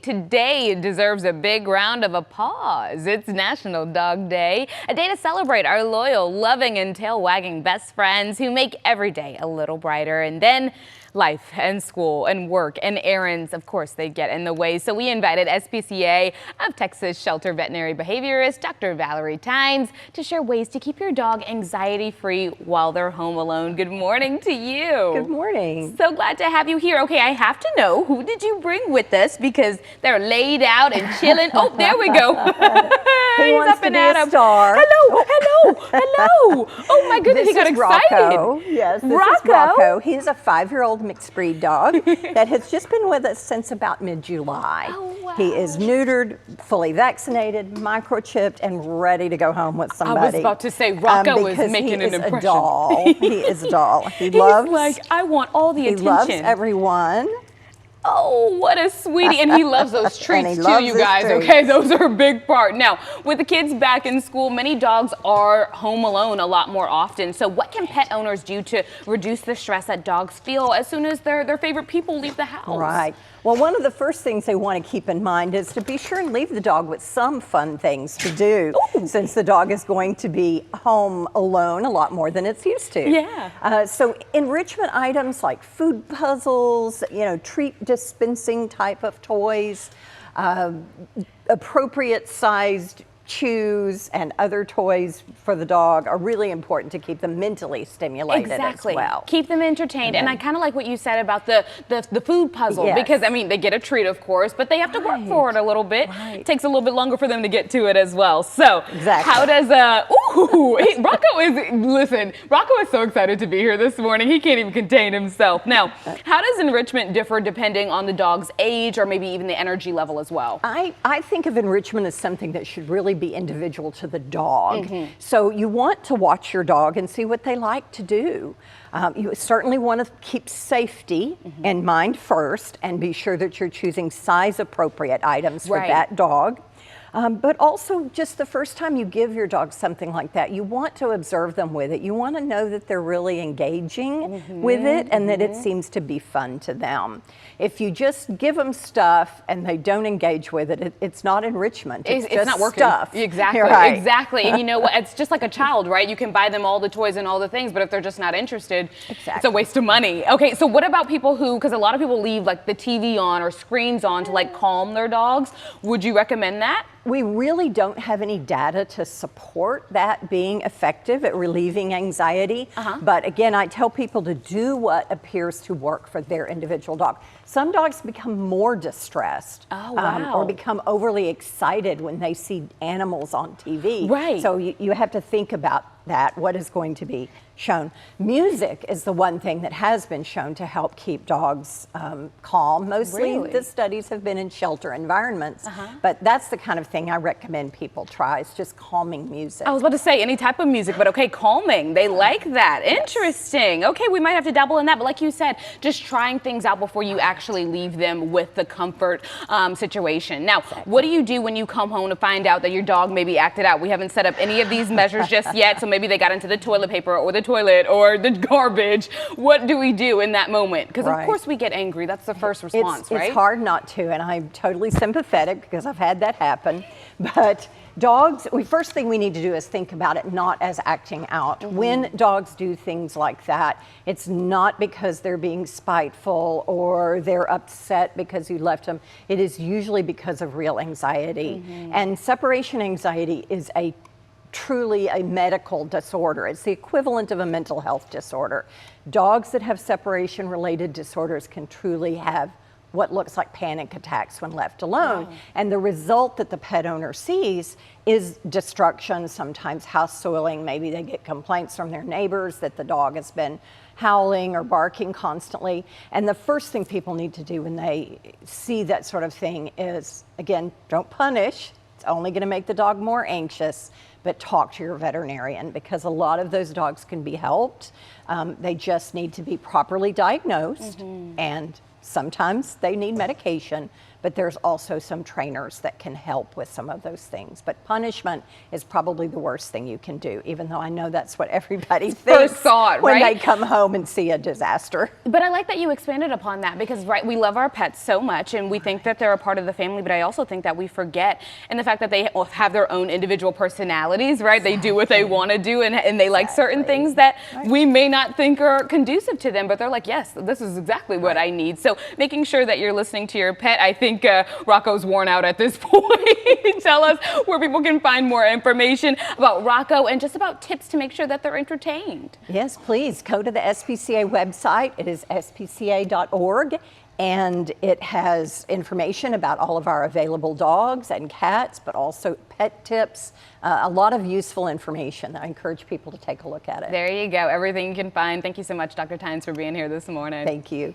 Today deserves a big round of applause. It's National Dog Day, a day to celebrate our loyal, loving, and tail-wagging best friends who make every day a little brighter. And then life and school and work and errands, of course, they get in the way. So we invited SPCA of Texas Shelter Veterinary Behaviorist Dr. Valarie Tynes to share ways to keep your dog anxiety-free while they're home alone. Good morning to you. Good morning. So glad to have you here. Okay, I have to know, who did you bring with us? Because they're laid out and chilling. Oh, there we go. He wants to be a star. Hello, hello, hello. Oh my goodness, he got excited. Rocco. Yes, this is Rocco. He's a 5-year-old mixed breed dog that has just been with us since about mid-July. Oh, wow. He is neutered, fully vaccinated, microchipped, and ready to go home with somebody. I was about to say, Rocco is making an impression. He is a doll. He is a doll. He's like, I want all the attention. He loves everyone. Oh, what a sweetie. And he loves those treats too, you guys. Treats. Okay, those are a big part. Now, with the kids back in school, many dogs are home alone a lot more often. So what can pet owners do to reduce the stress that dogs feel as soon as their favorite people leave the house? Right. Well, one of the first things they want to keep in mind is to be sure and leave the dog with some fun things to do. Ooh. Since the dog is going to be home alone a lot more than it's used to. Yeah. So enrichment items like food puzzles, treat dispensing type of toys, appropriate sized chews and other toys for the dog are really important to keep them mentally stimulated as well. Keep them entertained. And I kind of like what you said about the food puzzle, yes. because I mean, they get a treat, of course, but they have to work for it a little bit. It takes a little bit longer for them to get to it as well. So how does Rocco is so excited to be here this morning. He can't even contain himself. Now, how does enrichment differ depending on the dog's age or maybe even the energy level as well? I think of enrichment as something that should really be individual to the dog. Mm-hmm. So you want to watch your dog and see what they like to do. You certainly want to keep safety in mind first and be sure that you're choosing size appropriate items for that dog. But also just the first time you give your dog something like that, you want to observe them with it. You want to know that they're really engaging with it and that it seems to be fun to them. If you just give them stuff and they don't engage with it, it's not enrichment. It's just not working. Stuff. Exactly. Right. Exactly. And you know what? It's just like a child, right? You can buy them all the toys and all the things, but if they're just not interested, it's a waste of money. Okay, so what about people who, because a lot of people leave like the TV on or screens on to like calm their dogs. Would you recommend that? We really don't have any data to support that being effective at relieving anxiety. But again, I tell people to do what appears to work for their individual dog. Some dogs become more distressed or become overly excited when they see animals on TV. Right. So you have to think about that, what is going to be shown. Music is the one thing that has been shown to help keep dogs calm. Mostly the studies have been in shelter environments, but that's the kind of thing I recommend people try, is just calming music. I was about to say any type of music, but okay, calming, they like that. Interesting. Okay, we might have to dabble in that, but like you said, just trying things out before you actually leave them with the comfort situation. Now, what do you do when you come home to find out that your dog maybe acted out? We haven't set up any of these measures just yet, so maybe they got into the toilet paper or the toilet or the garbage. What do we do in that moment? Because of course we get angry. That's the first response, right? It's hard not to, and I'm totally sympathetic because I've had that happen. But dogs, first thing we need to do is think about it not as acting out. When dogs do things like that, it's not because they're being spiteful or they're upset because you left them. It is usually because of real anxiety. And separation anxiety is truly a medical disorder. It's the equivalent of a mental health disorder. Dogs that have separation-related disorders can truly have what looks like panic attacks when left alone. And the result that the pet owner sees is destruction, sometimes house soiling. Maybe they get complaints from their neighbors that the dog has been howling or barking constantly. And the first thing people need to do when they see that sort of thing is, again, don't punish. It's only going to make the dog more anxious, but talk to your veterinarian, because a lot of those dogs can be helped. They just need to be properly diagnosed, and sometimes they need medication, but there's also some trainers that can help with some of those things. But punishment is probably the worst thing you can do, even though I know that's what everybody thinks first thought, when right? they come home and see a disaster. But I like that you expanded upon that because, right, we love our pets so much and we think that they're a part of the family, but I also think that we forget in the fact that they have their own individual personalities, right? Exactly. They do what they want to do and they like certain things that we may not think are conducive to them, but they're like, yes, this is exactly what I need. So making sure that you're listening to your pet. I think Rocco's worn out at this point. Tell us where people can find more information about Rocco and just about tips to make sure that they're entertained. Yes, please go to the SPCA website. It is spca.org. And it has information about all of our available dogs and cats, but also pet tips, a lot of useful information. I encourage people to take a look at it. There you go, everything you can find. Thank you so much, Dr. Tynes, for being here this morning. Thank you.